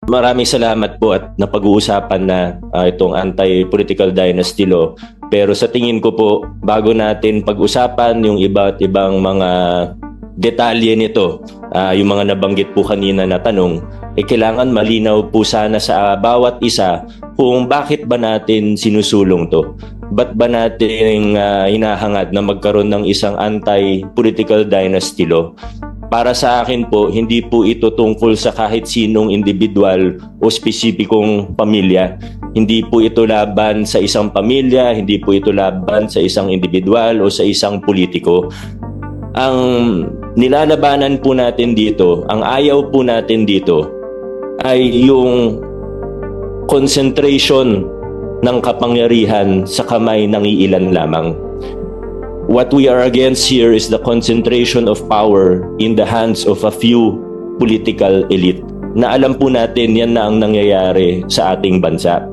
Maraming salamat po at napag-uusapan na itong anti-political dynasty law. Pero sa tingin ko po, bago natin pag-usapan yung iba't ibang mga detalye nito, yung mga nabanggit po kanina na tanong, kailangan malinaw po sana sa bawat isa kung bakit ba natin sinusulong to. Ba't ba natin hinahangad na magkaroon ng isang anti-political dynasty law? Para sa akin po, hindi po ito tungkol sa kahit sinong individual o spesipikong pamilya. Hindi po ito laban sa isang pamilya, hindi po ito laban sa isang individual o sa isang politiko. Ang nilalabanan po natin dito, ang ayaw po natin dito, ay yung concentration ng kapangyarihan sa kamay ng iilan lamang. What we are against here is the concentration of power in the hands of a few political elite. Na alam po natin yan na ang nangyayari sa ating bansa.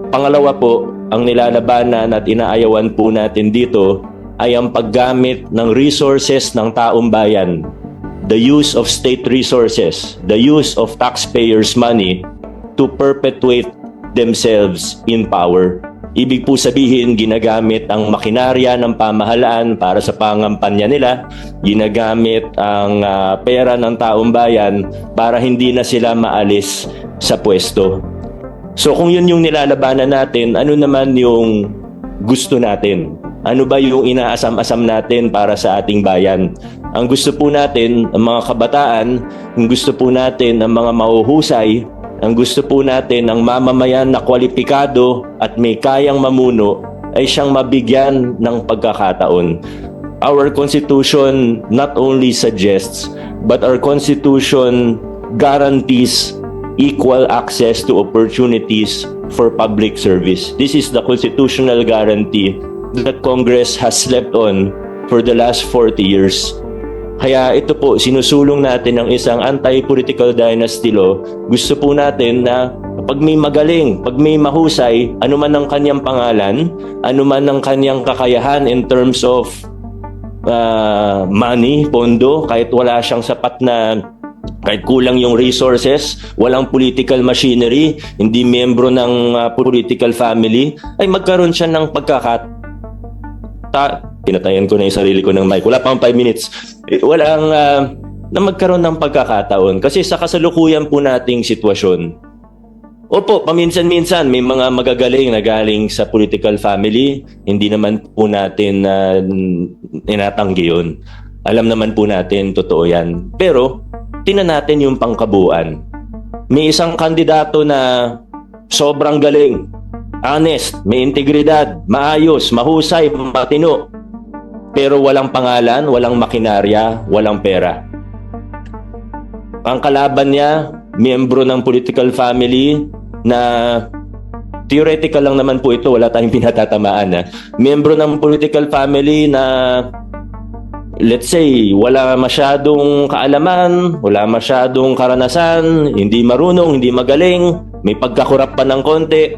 Pangalawa po, ang nilalabanan at inaayawan po natin dito ay ang paggamit ng resources ng taong bayan. The use of state resources, the use of taxpayers' money to perpetuate themselves in power. Ibig po sabihin, ginagamit ang makinarya ng pamahalaan para sa pangampanya nila, ginagamit ang pera ng taong bayan para hindi na sila maalis sa pwesto. So kung yun yung nilalabanan natin, ano naman yung gusto natin? Ano ba yung inaasam-asam natin para sa ating bayan? Ang gusto po natin, ang mga kabataan, ang gusto po natin, ang mga mahuhusay, ang gusto po natin, ang mamamayan na kwalipikado at may kayang mamuno ay siyang mabigyan ng pagkakataon. Our Constitution not only suggests, but our Constitution guarantees equal access to opportunities for public service. This is the constitutional guarantee that Congress has slept on for the last 40 years. Kaya ito po, sinusulong natin ng isang anti-political dynasty law. Gusto po natin na pag may magaling, pag may mahusay, ano man ang kanyang pangalan, ano man ang kanyang kakayahan in terms of money, pondo, kahit wala siyang sapat na, kahit kulang yung resources, walang political machinery, hindi miyembro ng political family, ay magkaroon siya ng pinatayan ko na yung sarili ko ng mic. Wala pang 5 minutes. Walang na magkaroon ng pagkakataon. Kasi sa kasalukuyan po nating sitwasyon, opo, paminsan-minsan may mga magagaling na galing sa political family. Hindi naman po natin inatanggi yun. Alam naman po natin, totoo yan. Pero, tingnan natin yung pangkabuuan. May isang kandidato na sobrang galing, honest, may integridad, maayos, mahusay, matino. Pero walang pangalan, walang makinarya, walang pera. Ang kalaban niya, miyembro ng political family na theoretical lang naman po ito, wala tayong pinatatamaan. Miyembro ng political family na let's say, wala masyadong kaalaman, wala masyadong karanasan, hindi marunong, hindi magaling, may pagkakurap pa ng konti.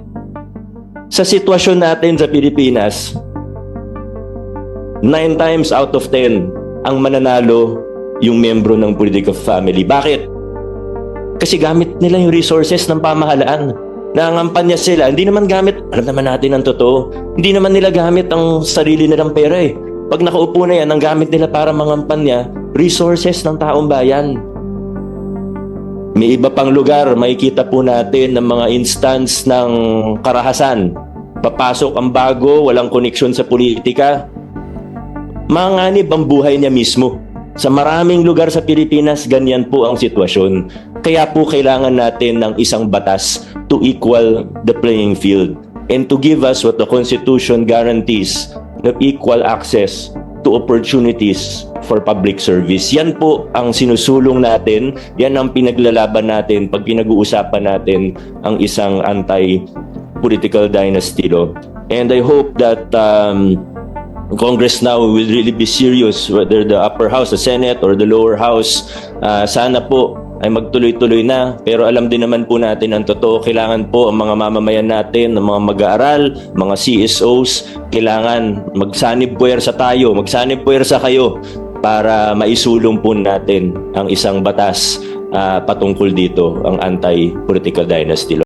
Sa sitwasyon natin sa Pilipinas, 9 times out of 10 ang mananalo yung miyembro ng political family. Bakit? Kasi gamit nila yung resources ng pamahalaan. Nangangampanya sila. Hindi naman gamit, alam naman natin ang totoo, hindi naman nila gamit ang sarili nilang pera eh. Pag nakaupo na yan, ang gamit nila para mangampanya, resources ng taong bayan. May iba pang lugar, makikita po natin ng mga instance ng karahasan. Papasok ang bago, walang koneksyon sa politika. Manganib ang buhay niya mismo. Sa maraming lugar sa Pilipinas, ganyan po ang sitwasyon. Kaya po kailangan natin ng isang batas to equal the playing field and to give us what the Constitution guarantees, the equal access to opportunities for public service. Yan po ang sinusulong natin, yan ang pinaglalaban natin pag pinag-uusapan natin ang isang anti-political dynasty law. And I hope that Congress now will really be serious, whether the upper house, the Senate, or the lower house. Sana po ay magtuloy-tuloy na. Pero alam din naman po natin ang totoo. Kailangan po ang mga mamamayan natin, ang mga mag-aaral, mga CSOs, kailangan magsanib puwersa tayo, magsanib puwersa kayo para maisulong po natin ang isang batas patungkol dito ang anti-political dynasty law.